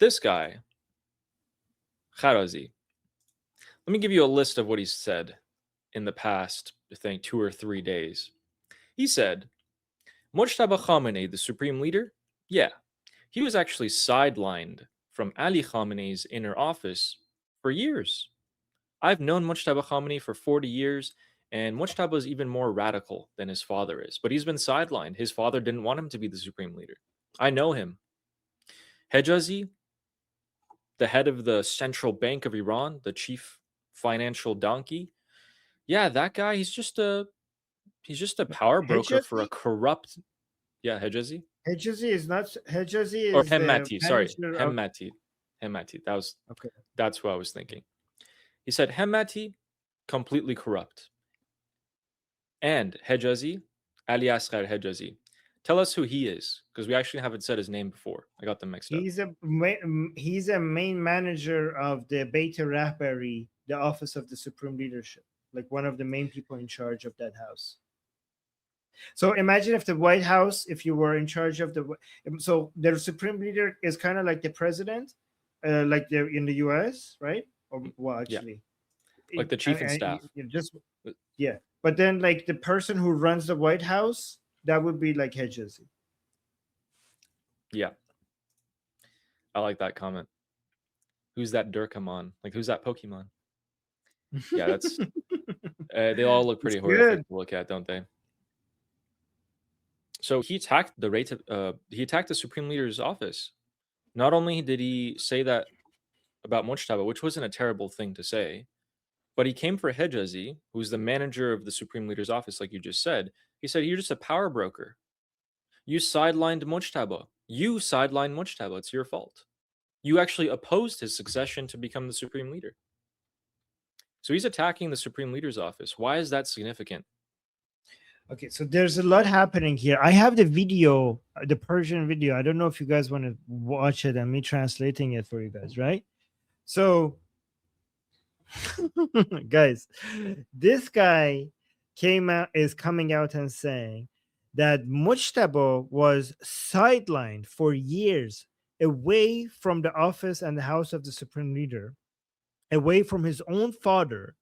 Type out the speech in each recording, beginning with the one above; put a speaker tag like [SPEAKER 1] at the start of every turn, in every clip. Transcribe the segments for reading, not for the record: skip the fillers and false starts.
[SPEAKER 1] this guy, Kharrazi, let me give you a list of what he's said in the past, I think, 2 or 3 days. He said, Mujtaba Khamenei, the supreme leader, yeah, he was actually sidelined from Ali Khamenei's inner office for years. I've known Mujtaba Khamenei for 40 years, and Mujtaba is even more radical than his father is, but he's been sidelined. His father didn't want him to be the supreme leader. I know him. Hejazi, the head of the central bank of Iran, the chief financial donkey, yeah, that guy, he's just a power broker for a
[SPEAKER 2] Hejazi?
[SPEAKER 1] corrupt, yeah, Hejazi
[SPEAKER 2] Hejazi is not. Hejazi
[SPEAKER 1] or
[SPEAKER 2] is the
[SPEAKER 1] Hemmati, sorry,
[SPEAKER 2] manager of.
[SPEAKER 1] Hemmati.
[SPEAKER 2] Okay.
[SPEAKER 1] That's who I was thinking. He said Hemmati, completely corrupt, and Hejazi, Ali Asghar Hejazi. Tell us who he is, because we actually haven't said his name before. I got them mixed up.
[SPEAKER 2] He's a main manager of the Beyt Rahbari, the office of the supreme leadership, like one of the main people in charge of that house. So imagine if the White House, if you were in charge of so the supreme leader is kind of like the president, like in the US, right? Or well, actually,
[SPEAKER 1] like the chief and staff.
[SPEAKER 2] Yeah, but then like the person who runs the White House, that would be like Hejazi.
[SPEAKER 1] Yeah, I like that comment. Who's that Durkamon? Like, who's that Pokemon? Yeah, that's they all look pretty horrific to look at, don't they? So he attacked the supreme leader's office. Not only did he say that about Mujtaba, which wasn't a terrible thing to say, but he came for Hejazi, who's the manager of the supreme leader's office, like you just said. He said, you're just a power broker. You sidelined Mujtaba. You sidelined Mujtaba. It's your fault. You actually opposed his succession to become the supreme leader. So he's attacking the supreme leader's office. Why is that significant?
[SPEAKER 2] Okay, so there's a lot happening here. I have the video, the Persian video. I don't know if you guys want to watch it and me translating it for you guys, right? So, guys, this guy is coming out and saying that Mujtaba was sidelined for years away from the office and the house of the supreme leader, away from his own father,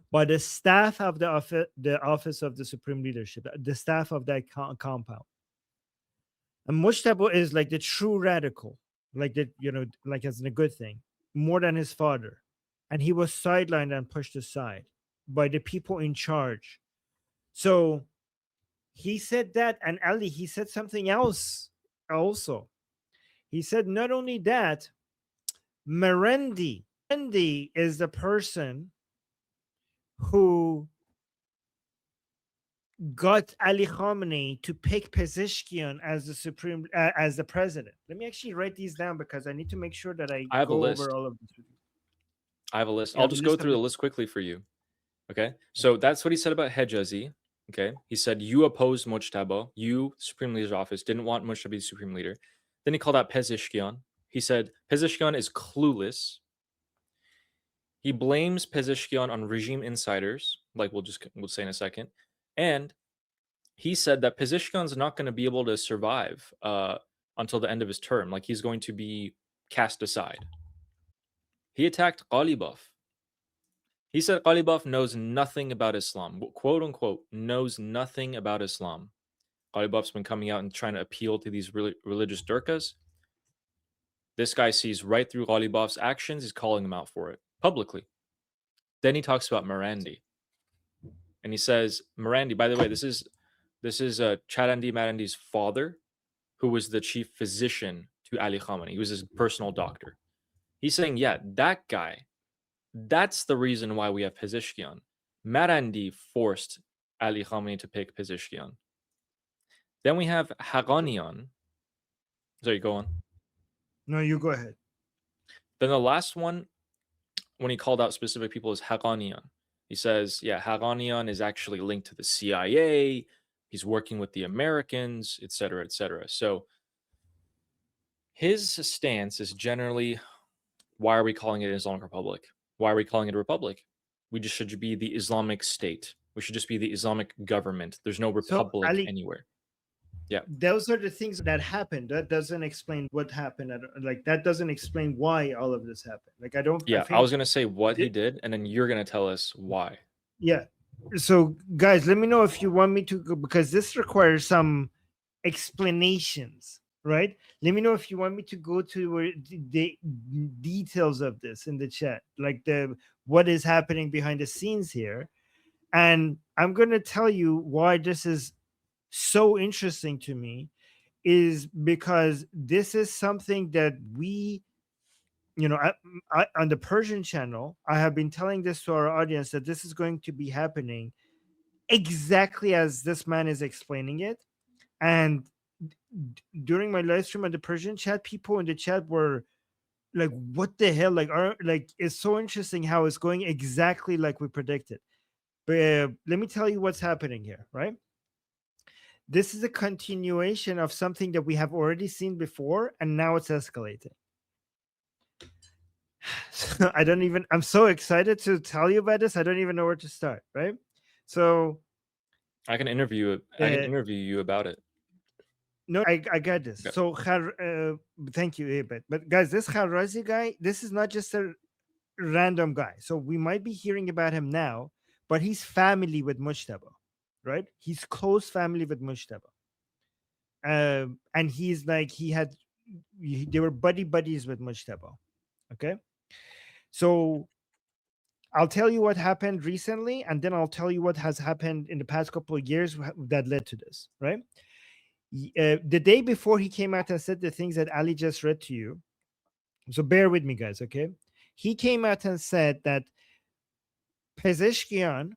[SPEAKER 2] by the staff of the office of the supreme leadership, the staff of that compound. And Mujtaba is like the true radical, like that, like as a good thing, more than his father. And he was sidelined and pushed aside by the people in charge. So he said that, and Ali, he said something else also. He said not only that, Merendi is the person who got Ali Khamenei to pick Pezeshkian as the president. Let me actually write these down because I need to make sure that I
[SPEAKER 1] have
[SPEAKER 2] go
[SPEAKER 1] a list.
[SPEAKER 2] over all of this with you.
[SPEAKER 1] I have a list. I'll just go through the list quickly for you. Okay. So that's what he said about Hejazi. Okay. He said, you opposed Mujtaba. You, supreme leader's office, didn't want Mujtaba to be supreme leader. Then he called out Pezeshkian. He said, Pezeshkian is clueless. He blames Pezeshkian on regime insiders, like we'll say in a second. And he said that Pezeshkian's not going to be able to survive until the end of his term. Like, he's going to be cast aside. He attacked Ghalibaf. He said Ghalibaf knows nothing about Islam, quote unquote, knows nothing about Islam. Ghalibaf's been coming out and trying to appeal to these religious durkas. This guy sees right through Ghalibaf's actions. He's calling him out for it publicly. Then he talks about Marandi. And he says, Marandi, by the way, this is Chadandi Marandi's father, who was the chief physician to Ali Khamenei. He was his personal doctor. He's saying, yeah, that guy, that's the reason why we have Pezeshkian. Marandi forced Ali Khamenei to pick Pezeshkian. Then we have Haghanian. Sorry, go on.
[SPEAKER 2] No, you go ahead.
[SPEAKER 1] Then the last one, when he called out specific people, is Haghanian. He says, yeah, Haghanian is actually linked to the CIA. He's working with the Americans, etc., etc. So his stance is generally, why are we calling it an Islamic Republic? Why are we calling it a republic? We just should be the Islamic State. We should just be the Islamic government. There's no republic anywhere. Yeah.
[SPEAKER 2] Those are the things that happened. That doesn't explain what happened. Like that doesn't explain why all of this happened. Like I don't. I
[SPEAKER 1] Yeah, I
[SPEAKER 2] think.
[SPEAKER 1] was gonna say what he did, and then you're gonna tell us why.
[SPEAKER 2] Yeah. So guys, let me know if you want me to go, because this requires some explanations, right? Let me know if you want me to go to the details of this in the chat, like the what is happening behind the scenes here. And I'm going to tell you why this is so interesting to me, is because this is something that we, on the Persian channel, I have been telling this to our audience that this is going to be happening exactly as this man is explaining it. And during my live stream on the Persian chat, people in the chat were like, what the hell? Like it's so interesting how it's going exactly like we predicted. But let me tell you what's happening here, right? This is a continuation of something that we have already seen before, and now it's escalating. So I'm so excited to tell you about this. I don't even know where to start, right? So
[SPEAKER 1] I can interview you about it.
[SPEAKER 2] No, I got this.
[SPEAKER 1] Okay.
[SPEAKER 2] So, thank you, But guys, this Kharrazi guy, this is not just a random guy. So we might be hearing about him now, but he's family with Mujtaba, right? He's close family with Mujtaba. And he's like, they were buddies with Mujtaba. Okay. So I'll tell you what happened recently, and then I'll tell you what has happened in the past couple of years that led to this, right? The day before he came out and said the things that Ali just read to you, so bear with me, guys, okay? He came out and said that Pezeshkian,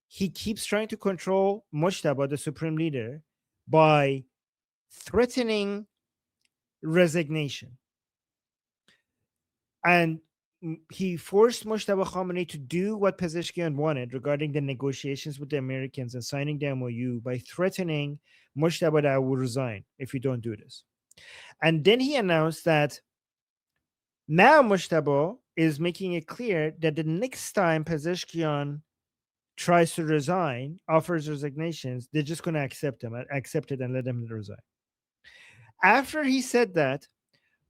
[SPEAKER 2] he keeps trying to control Mujtaba, the supreme leader, by threatening resignation. And he forced Mujtaba Khamenei to do what Pezeshkian wanted regarding the negotiations with the Americans and signing the MOU by threatening Mujtaba that I will resign if you don't do this. And then he announced that now Mujtaba is making it clear that the next time Pezeshkian tries to resign, offers resignations, they're just going to accept it and let him resign. After he said that,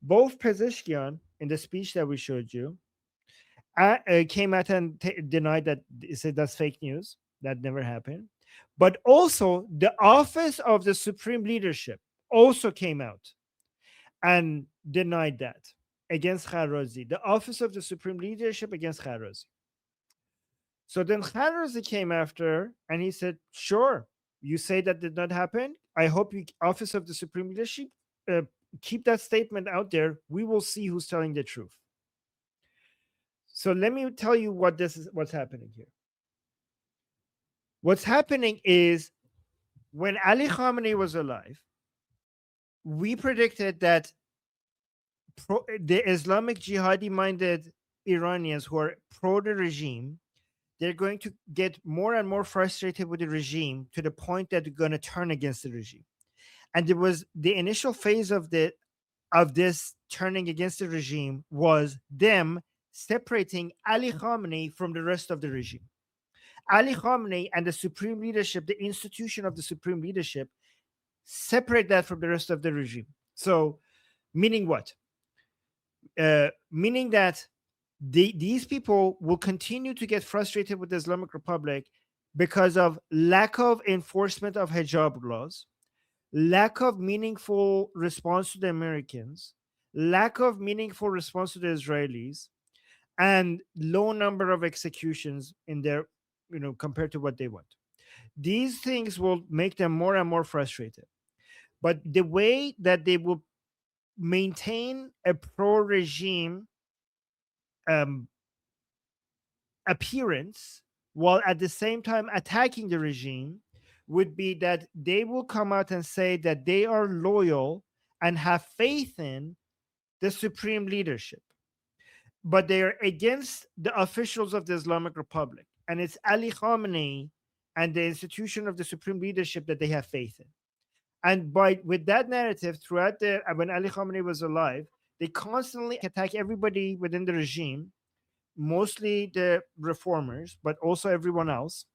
[SPEAKER 2] both Pezeshkian, in the speech that we showed you, came out and denied that, said that's fake news. That never happened. But also, the office of the supreme leadership also came out and denied that against Kharrazi. The office of the supreme leadership against Kharrazi. So then Kharrazi came after and he said, sure, you say that did not happen. I hope you, office of the supreme leadership, keep that statement out there. We will see who's telling the truth. So let me tell you what's happening here. What's happening is when Ali Khamenei was alive, we predicted that the Islamic jihadi-minded Iranians who are pro the regime, they're going to get more and more frustrated with the regime to the point that they're going to turn against the regime. And there was the initial phase of this turning against the regime was them separating Ali Khamenei from the rest of the regime. Ali Khamenei and the supreme leadership, the institution of the supreme leadership, separate that from the rest of the regime. So, meaning what? Meaning that these people will continue to get frustrated with the Islamic Republic because of lack of enforcement of hijab laws, lack of meaningful response to the Americans, lack of meaningful response to the Israelis, and low number of executions in their, compared to what they want. These things will make them more and more frustrated. But the way that they will maintain a pro-regime appearance while at the same time attacking the regime would be that they will come out and say that they are loyal and have faith in the supreme leadership, but they are against the officials of the Islamic Republic. And it's Ali Khamenei and the institution of the supreme leadership that they have faith in. And with that narrative throughout when Ali Khamenei was alive, they constantly attack everybody within the regime, mostly the reformers, but also everyone else,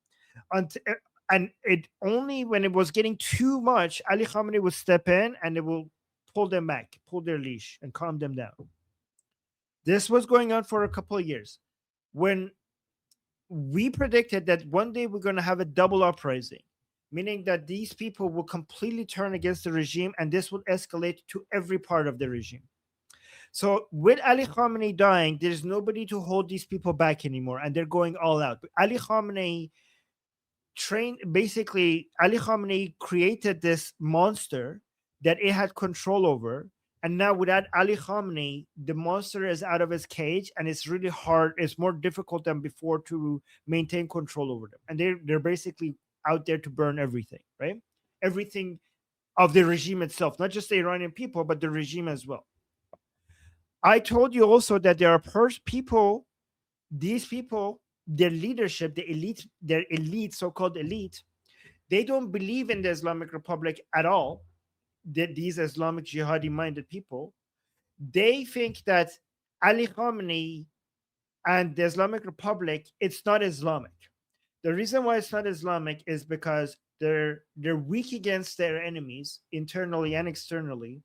[SPEAKER 2] And it only when it was getting too much, Ali Khamenei would step in and it will pull them back, pull their leash, and calm them down. This was going on for a couple of years. When we predicted that one day we're going to have a double uprising, meaning that these people will completely turn against the regime and this will escalate to every part of the regime. So with Ali Khamenei dying, there's nobody to hold these people back anymore, and they're going all out. Ali Khamenei Ali Khamenei created this monster that it had control over. And now without Ali Khamenei, the monster is out of his cage, and it's really hard. It's more difficult than before to maintain control over them. And they're basically out there to burn everything, right? Everything of the regime itself, not just the Iranian people, but the regime as well. I told you also that there are people, these people, their leadership, the elite, their elite, so-called elite, they don't believe in the Islamic Republic at all. These Islamic jihadi-minded people, they think that Ali Khamenei and the Islamic Republic, it's not Islamic. The reason why it's not Islamic is because they're weak against their enemies, internally and externally,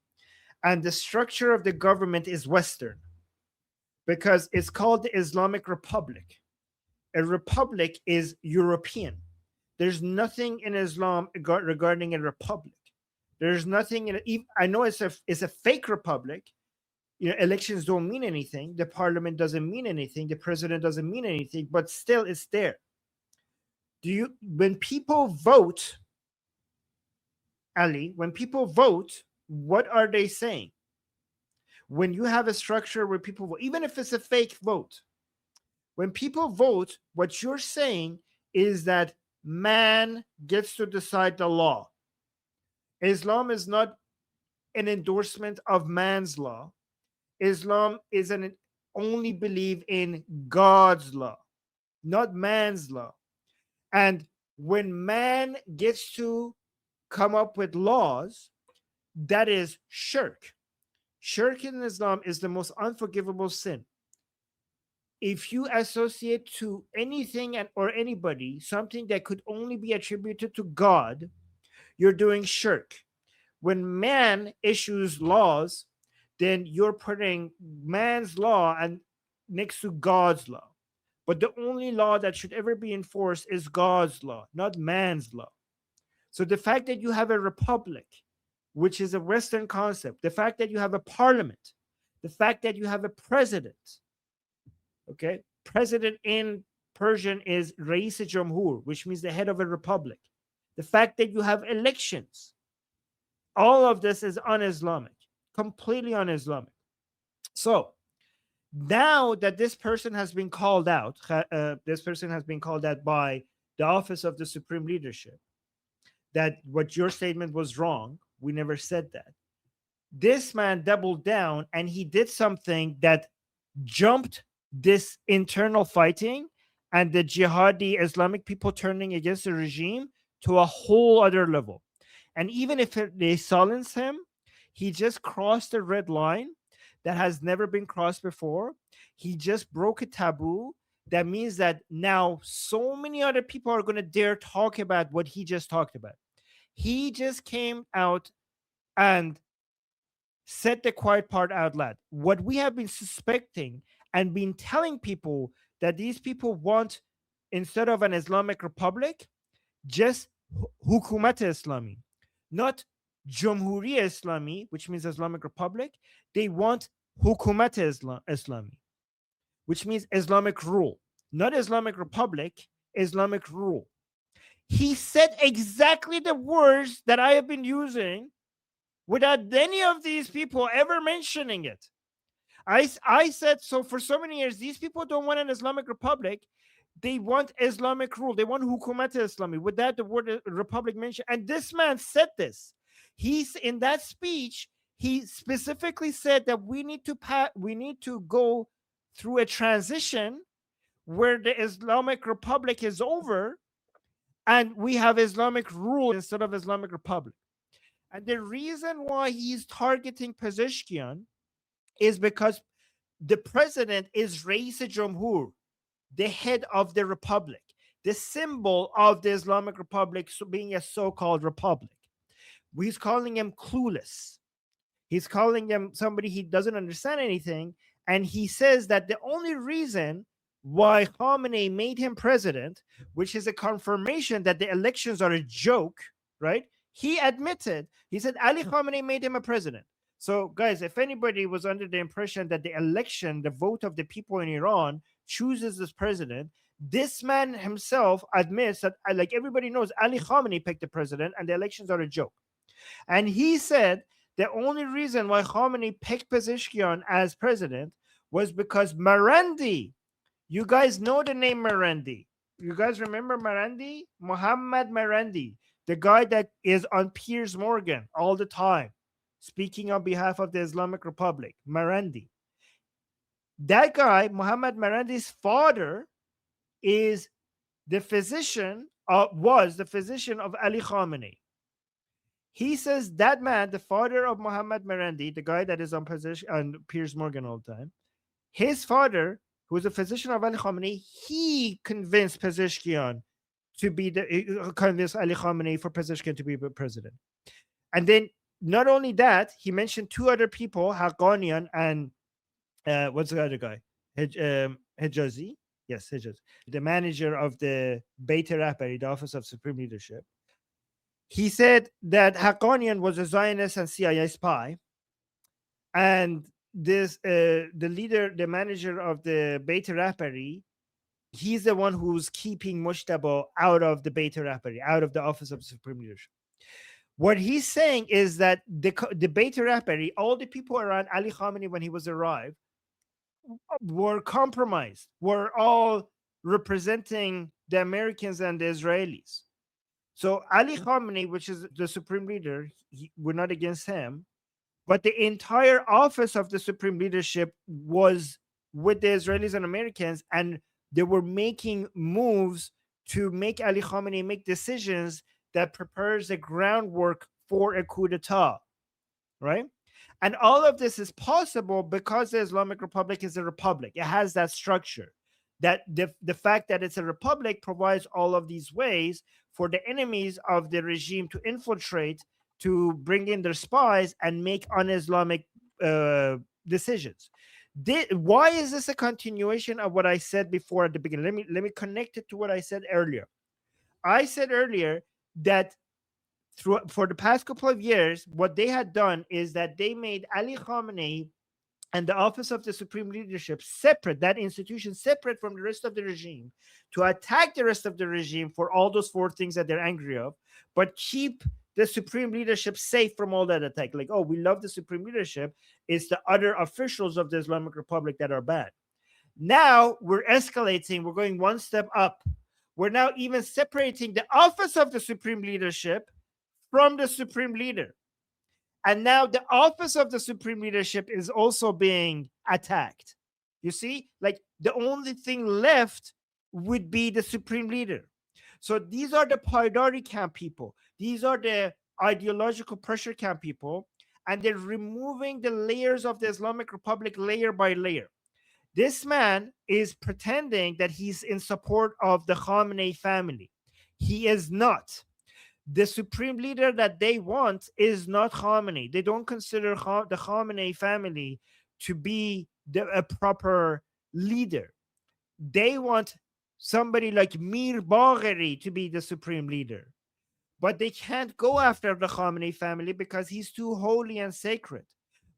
[SPEAKER 2] and the structure of the government is Western, because it's called the Islamic Republic. A republic is European. There's nothing in Islam regarding a republic. There's nothing in it. I know it's a fake republic. Elections don't mean anything. The parliament doesn't mean anything. The president doesn't mean anything. But still, it's there. When people vote, Ali, when people vote, what are they saying? When you have a structure where people vote, even if it's a fake vote, when people vote, what you're saying is that man gets to decide the law. Islam is not an endorsement of man's law. Islam is only believe in God's law, not man's law. And when man gets to come up with laws, that is shirk. Shirk in Islam is the most unforgivable sin. If you associate to anything or anybody something that could only be attributed to God, you're doing shirk. When man issues laws, then you're putting man's law and next to God's law. But the only law that should ever be enforced is God's law, not man's law. So the fact that you have a republic, which is a Western concept, the fact that you have a parliament, the fact that you have a president, okay? President in Persian is Rais-e-Jamhur, which means the head of a republic. The fact that you have elections, all of this is un-Islamic, completely un-Islamic. So now that this person has been called out, by the Office of the Supreme Leadership, that what your statement was wrong, we never said that. This man doubled down and he did something that jumped this internal fighting and the jihadi Islamic people turning against the regime to a whole other level. And even if they silence him, he just crossed a red line that has never been crossed before. He just broke a taboo. That means that now so many other people are going to dare talk about what he just talked about. He just came out and said the quiet part out loud. What we have been suspecting and been telling people that these people want, instead of an Islamic Republic, just Hukumat Islami, not Jamhuri Islami, which means Islamic Republic. They want Hukumat Islami, which means Islamic rule, not Islamic Republic, Islamic rule. He said exactly the words that I have been using without any of these people ever mentioning it. I said, so for so many years, these people don't want an Islamic Republic. They want Islamic rule. They want Hukumat Islami without the word republic mentioned. And this man said this. He's in that speech. He specifically said that we need to go through a transition where the Islamic Republic is over and we have Islamic rule instead of Islamic Republic. And the reason why he's targeting Pezeshkian is because the president is Rais-e-Jamhur, the head of the republic. the symbol of the Islamic Republic being a so-called republic. He's calling him clueless. He's calling him somebody he doesn't understand anything. And he says that the only reason why Khamenei made him president, which is a confirmation that the elections are a joke, right? He admitted, he said Ali Khamenei made him a president. So, guys, if anybody was under the impression that the election, the vote of the people in Iran chooses this president, this man himself admits that, like everybody knows, Ali Khamenei picked the president and the elections are a joke. And he said the only reason why Khamenei picked Pezeshkian as president was because Marandi, you guys know the name Marandi. You guys remember Marandi? Muhammad Marandi, the guy that is on Piers Morgan all the time, speaking on behalf of the Islamic Republic. Marandi. That guy, Muhammad Marandi's father, is the physician, was the physician of Ali Khamenei. He says that man, the father of Muhammad Marandi, the guy that is on Piers Morgan all the time, his father, who was a physician of Ali Khamenei, he convinced Pezeshkian to be convinced Ali Khamenei for Pezeshkian to be president. And then not only that, he mentioned two other people, Haqqanian and what's the other guy? Hijazi. Yes, Hijazi. The manager of the Beyt Rahbari, the Office of Supreme Leadership. He said that Haqqanian was a Zionist and CIA spy. And this the leader, the manager of the Beyt Rahbari, he's the one who's keeping Mujtaba out of the Beyt Rahbari, out of the Office of Supreme Leadership. What he's saying is that the Beyt Rahbari, all the people around Ali Khamenei when he was arrived, were compromised, were all representing the Americans and the Israelis. So Ali Khamenei, which is the supreme leader, we're not against him, but the entire office of the supreme leadership was with the Israelis and Americans, and they were making moves to make Ali Khamenei make decisions that prepares the groundwork for a coup d'etat, right? And all of this is possible because the Islamic Republic is a republic. It has that structure. That the fact that it's a republic provides all of these ways for the enemies of the regime to infiltrate, to bring in their spies and make un-Islamic decisions. Why is this a continuation of what I said before at the beginning? Let me connect it to what I said earlier. I said earlier that for the past couple of years, what they had done is that they made Ali Khamenei and the Office of the Supreme Leadership separate, that institution separate from the rest of the regime, to attack the rest of the regime for all those four things that they're angry of, but keep the Supreme Leadership safe from all that attack. Like, oh, we love the Supreme Leadership. It's the other officials of the Islamic Republic that are bad. Now we're escalating. We're going one step up. We're now even separating the Office of the Supreme Leadership from the Supreme Leader. And now the office of the Supreme Leadership is also being attacked. You see, like the only thing left would be the Supreme Leader. So these are the Paidari camp people. These are the ideological pressure camp people. And they're removing the layers of the Islamic Republic layer by layer. This man is pretending that he's in support of the Khamenei family. He is not. The supreme leader that they want is not Khamenei. They don't consider the Khamenei family to be a proper leader. They want somebody like Mir Bagheri to be the supreme leader. But they can't go after the Khamenei family because he's too holy and sacred.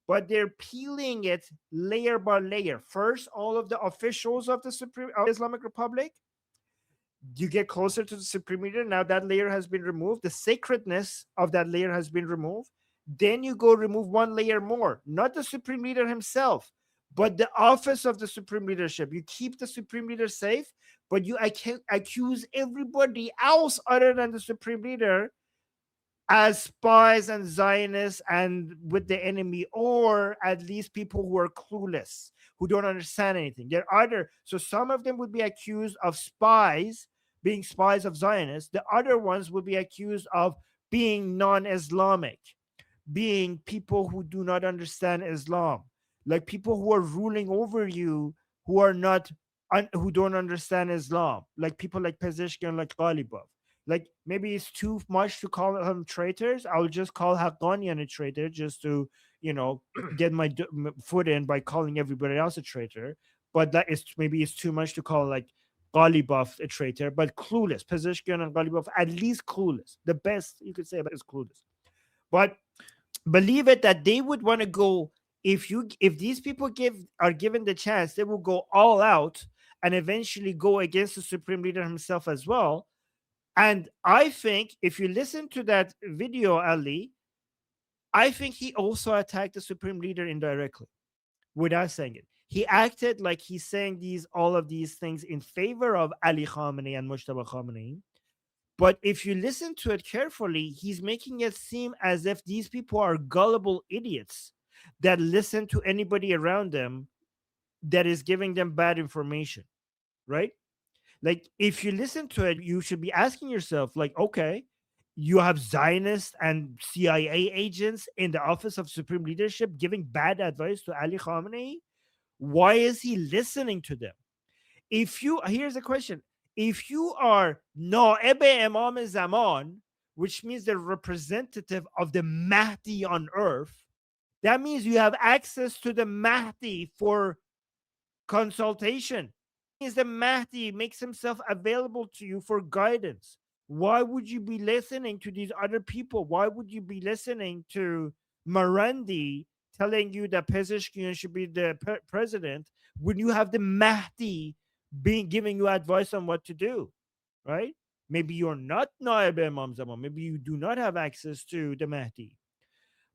[SPEAKER 2] But they're peeling it layer by layer. First, all of the officials of the Islamic Republic. You get closer to the supreme leader. Now that layer has been removed. The sacredness of that layer has been removed. Then you go remove one layer more. Not the supreme leader himself, but the office of the supreme leadership. You keep the supreme leader safe, but you accuse everybody else other than the supreme leader as spies and Zionists and with the enemy, or at least people who are clueless, who don't understand anything. So some of them would be accused of spies, being spies of Zionists. The other ones would be accused of being non-Islamic, being people who do not understand Islam, like people who are ruling over you, who are not who don't understand Islam, like people like Pezeshkian, like Ghalibaf. Like maybe it's too much to call them traitors. I'll just call Haqqanian a traitor just to, get my foot in by calling everybody else a traitor. But that is maybe it's too much to call like Ghalibaf a traitor, but clueless. Pezeshkian and Ghalibaf, at least clueless. The best you could say about is clueless. But believe it that they would want to go, if these people are given the chance, they will go all out and eventually go against the supreme leader himself as well. And I think if you listen to that video, Ali, I think he also attacked the supreme leader indirectly without saying it. He acted like he's saying all of these things in favor of Ali Khamenei and Mujtaba Khamenei. But if you listen to it carefully, he's making it seem as if these people are gullible idiots that listen to anybody around them that is giving them bad information, right? Like, if you listen to it, you should be asking yourself, like, okay, you have Zionists and CIA agents in the Office of Supreme Leadership giving bad advice to Ali Khamenei. Why is he listening to them? Here's a question. If you are Na'ib Imam Zaman, which means the representative of the Mahdi on earth, that means you have access to the Mahdi for consultation. It means the Mahdi makes himself available to you for guidance. Why would you be listening to these other people? Why would you be listening to Marandi telling you that Pezeshkian should be the president when you have the Mahdi giving you advice on what to do, right? Maybe you're not Naib Imam Zaman. Maybe you do not have access to the Mahdi.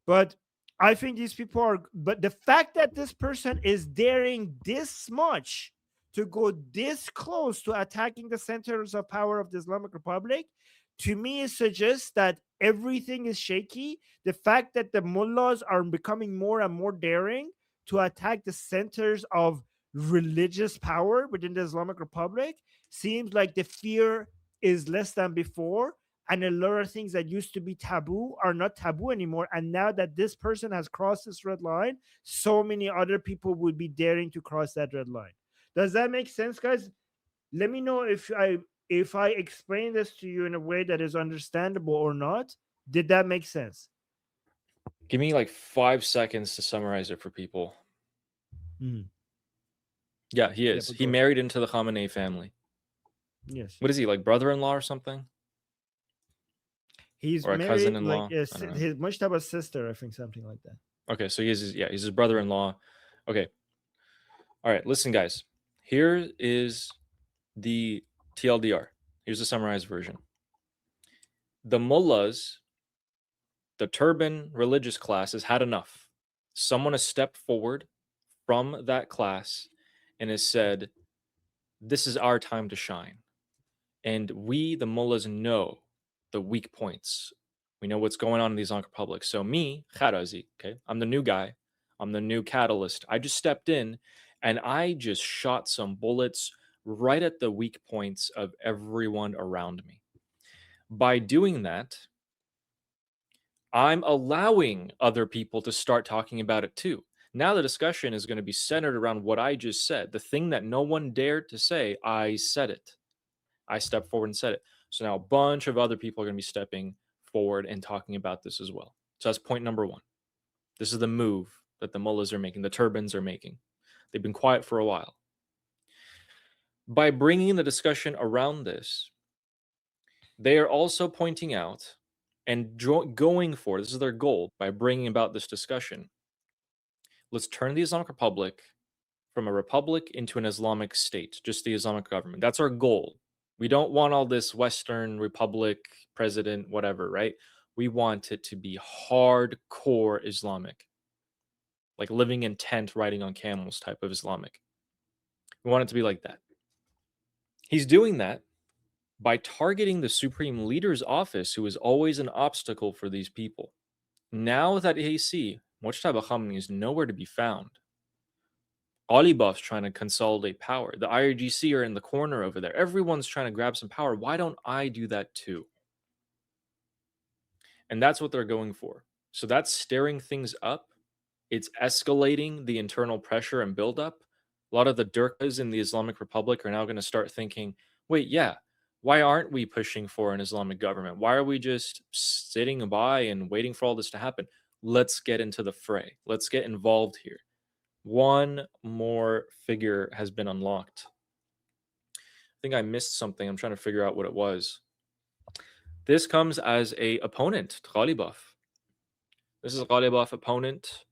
[SPEAKER 2] But I think these people are, but the fact that this person is daring this much to go this close to attacking the centers of power of the Islamic Republic, to me, it suggests that everything is shaky. The fact that the mullahs are becoming more and more daring to attack the centers of religious power within the Islamic Republic seems like the fear is less than before. And a lot of things that used to be taboo are not taboo anymore. And now that this person has crossed this red line, so many other people would be daring to cross that red line. Does that make sense, guys? Let me know if I explain this to you in a way that is understandable or not. Did that make sense?
[SPEAKER 1] Give me like 5 seconds to summarize it for people. Yeah, he is. He married into the Khamenei family.
[SPEAKER 2] Yes.
[SPEAKER 1] What is he, like brother-in-law or something?
[SPEAKER 2] He's
[SPEAKER 1] or a
[SPEAKER 2] married,
[SPEAKER 1] cousin-in-law?
[SPEAKER 2] like his Mujtaba's sister, I think, something like that.
[SPEAKER 1] Okay, so he's his brother-in-law. Okay. All right, listen, guys. Here is the TLDR. Here's the summarized version. The mullahs, the turban religious class, has had enough. Someone has stepped forward from that class and has said, this is our time to shine. And we, the mullahs, know the weak points. We know what's going on in the Islamic Republic. So me, Kharrazi, okay, I'm the new guy. I'm the new catalyst. I just stepped in and I just shot some bullets right at the weak points of everyone around me. By doing that, I'm allowing other people to start talking about it too. Now the discussion is going to be centered around what I just said. The thing that no one dared to say, I said it. I stepped forward and said it. So now a bunch of other people are going to be stepping forward and talking about this as well. So that's point number one. This is the move that the mullahs are making, the turbans are making. They've been quiet for a while. By bringing the discussion around this, they are also pointing out and going for, this is their goal, by bringing about this discussion. Let's turn the Islamic Republic from a republic into an Islamic state, just the Islamic government. That's our goal. We don't want all this Western Republic, president, whatever, right? We want it to be hardcore Islamic, like living in tent, riding on camels type of Islamic. We want it to be like that. He's doing that by targeting the supreme leader's office, who is always an obstacle for these people. Now that they see Mujtaba Khamenei is nowhere to be found, Ghalibaf's trying to consolidate power. The IRGC are in the corner over there. Everyone's trying to grab some power. Why don't I do that too? And that's what they're going for. So that's stirring things up. It's escalating the internal pressure and buildup A lot of the Durkas in the Islamic Republic are now going to start thinking, wait, yeah, why aren't we pushing for an Islamic government? Why are we just sitting by and waiting for all this to happen? Let's get into the fray. Let's get involved here. One more figure has been unlocked. I think I missed something. I'm trying to figure out what it was. This comes as a opponent to Ghalibaf. This is a Ghalibaf opponent.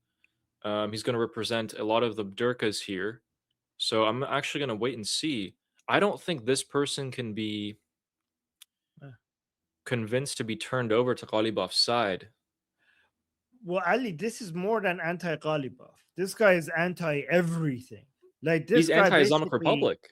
[SPEAKER 1] He's going to represent a lot of the Durkas here. So I'm actually going to wait and see. I don't think this person can be convinced to be turned over to Ghalibaf's side.
[SPEAKER 2] Well, Ali, this is more than anti-Ghalibaf. This guy is anti-everything. Like this
[SPEAKER 1] He's
[SPEAKER 2] guy
[SPEAKER 1] anti-Islamic
[SPEAKER 2] basically,
[SPEAKER 1] Republic.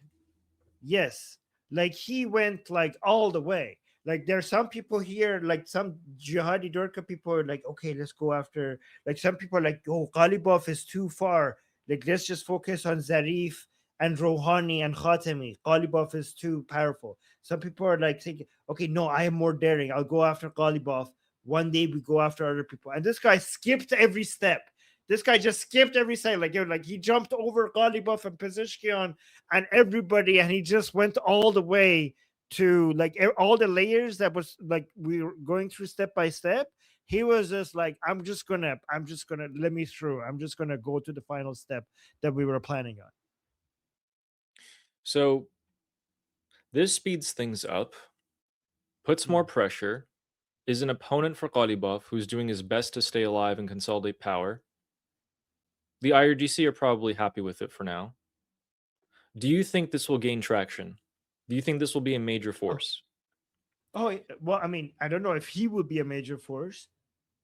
[SPEAKER 2] yes, like he went like all the way. Like there's some people here, like some jihadi Durka people are like, okay, let's go after. Like some people are like, oh, Ghalibaf is too far. Like let's just focus on Zarif and Rouhani and Khatami. Ghalibaf is too powerful. Some people are like thinking, okay, no, I am more daring. I'll go after Ghalibaf. One day we go after other people. And this guy skipped every step. This guy just skipped every step. Like he jumped over Ghalibaf and Pezeshkian and everybody, and he just went all the way to like all the layers that was like we were going through step by step. He was just like, I'm just gonna let me through. I'm just gonna go to the final step that we were planning on.
[SPEAKER 1] So this speeds things up, puts more pressure, is an opponent for Ghalibaf who's doing his best to stay alive and consolidate power. The IRGC are probably happy with it for now. Do you think this will gain traction? Do you think this will be a major force?
[SPEAKER 2] Oh, well, I mean, I don't know if he will be a major force,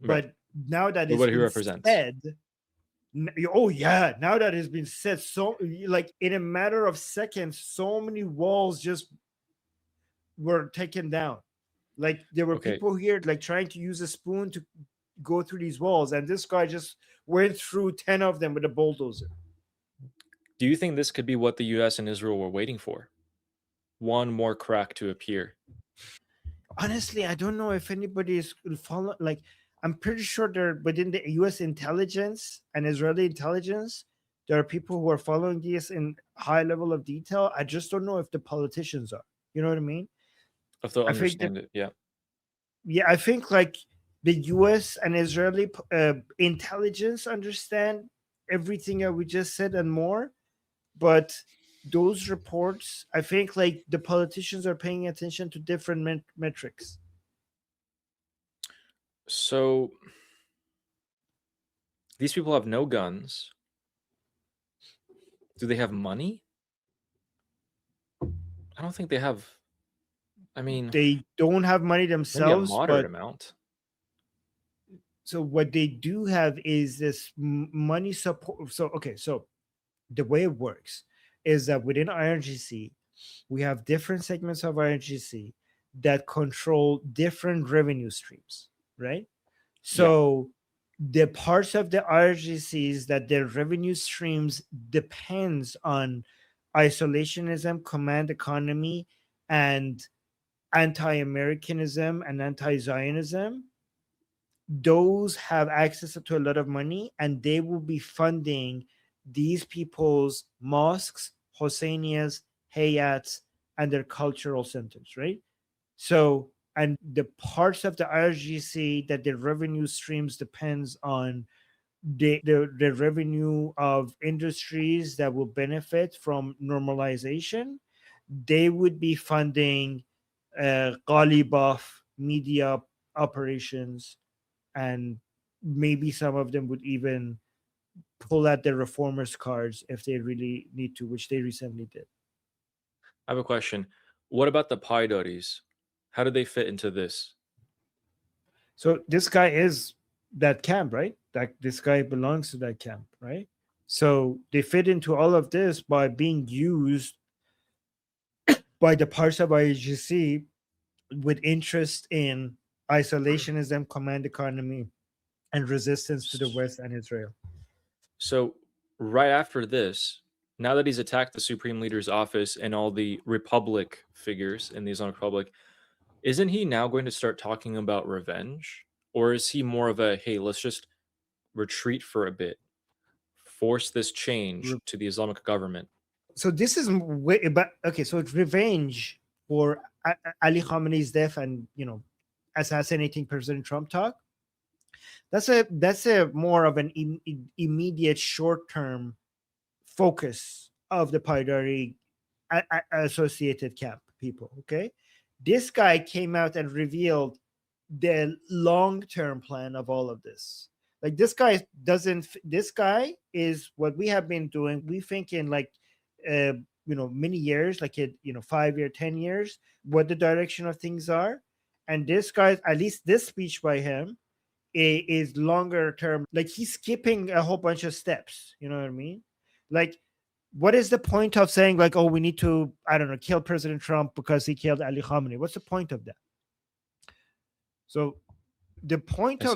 [SPEAKER 1] Right.
[SPEAKER 2] but now that
[SPEAKER 1] But
[SPEAKER 2] it's
[SPEAKER 1] what he
[SPEAKER 2] been
[SPEAKER 1] represents.
[SPEAKER 2] said, oh yeah, now that it's been said, so like in a matter of seconds, so many walls just were taken down. Like there were
[SPEAKER 1] Okay.
[SPEAKER 2] people here like trying to use a spoon to go through these walls, and this guy just went through 10 of them with a bulldozer.
[SPEAKER 1] Do you think this could be what the US and Israel were waiting for? One more crack to appear.
[SPEAKER 2] Honestly, I don't know if anybody is follow. Like, I'm pretty sure they're within the U.S. intelligence and Israeli intelligence. There are people who are following this in high level of detail. I just don't know if the politicians are. You know what I mean?
[SPEAKER 1] If they'll
[SPEAKER 2] I think that,
[SPEAKER 1] understand it, yeah.
[SPEAKER 2] yeah, I think like the U.S. and Israeli intelligence understand everything that we just said and more, but those reports, I think like the politicians are paying attention to different metrics.
[SPEAKER 1] So these people have no guns. Do they have money? I don't think they have. I mean,
[SPEAKER 2] They don't have money
[SPEAKER 1] maybe a
[SPEAKER 2] themselves,
[SPEAKER 1] moderate
[SPEAKER 2] but
[SPEAKER 1] amount.
[SPEAKER 2] so what they do have is this money support. So okay, so the way it works is that within IRGC, we have different segments of IRGC that control different revenue streams, right? So the parts of the IRGCs that their revenue streams depends on isolationism, command economy, and anti-Americanism and anti-Zionism, those have access to a lot of money, and they will be funding these people's mosques, Hosseinias, Hayats, and their cultural centers, right? So, and the parts of the IRGC that the revenue streams depends on the revenue of industries that will benefit from normalization, they would be funding Ghalibaf media operations, and maybe some of them would even pull out their reformers cards if they really need to, which they recently did.
[SPEAKER 1] I have a question. What about the Paidaris? How do they fit into this?
[SPEAKER 2] So this guy is that camp, right? That this guy belongs to that camp, right? So they fit into all of this by being used by the parts of IGC with interest in isolationism, command economy, and resistance to the West and Israel.
[SPEAKER 1] So, right after this, now that he's attacked the Supreme Leader's office and all the Republic figures in the Islamic Republic, isn't he now going to start talking about revenge? Or is he more of a, hey, let's just retreat for a bit, force this change to the Islamic government.
[SPEAKER 2] So this is so it's revenge for Ali Khamenei's death and assassinating President Trump talk. That's a more of an immediate short-term focus of the Paidari associated camp people. Okay, this guy came out and revealed the long-term plan of all of this. Like this guy is what we have been doing. We think in many years, 5 year, 10 years, what the direction of things are. And this guy, at least this speech by him, is longer term. Like he's skipping a whole bunch of steps. You know what I mean? Like, what is the point of saying like, oh, we need to, I don't know, kill President Trump because he killed Ali Khamenei? What's the point of that? So the point of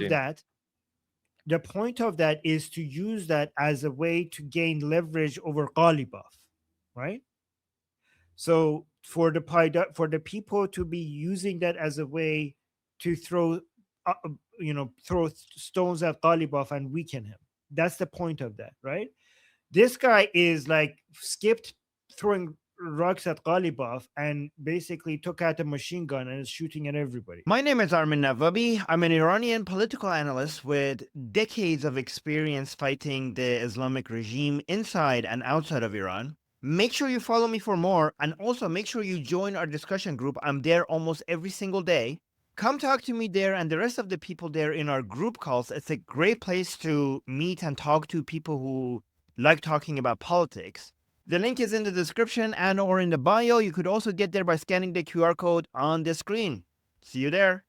[SPEAKER 2] that is to use that as a way to gain leverage over Ghalibaf, right? So for the people to be using that as a way to throw stones at Ghalibaf and weaken him. That's the point of that, right? This guy is like skipped throwing rocks at Ghalibaf and basically took out a machine gun and is shooting at everybody.
[SPEAKER 3] My name is Armin Navabi. I'm an Iranian political analyst with decades of experience fighting the Islamic regime inside and outside of Iran. Make sure you follow me for more, and also make sure you join our discussion group. I'm there almost every single day. Come talk to me there and the rest of the people there in our group calls. It's a great place to meet and talk to people who like talking about politics. The link is in the description and or in the bio. You could also get there by scanning the QR code on the screen. See you there.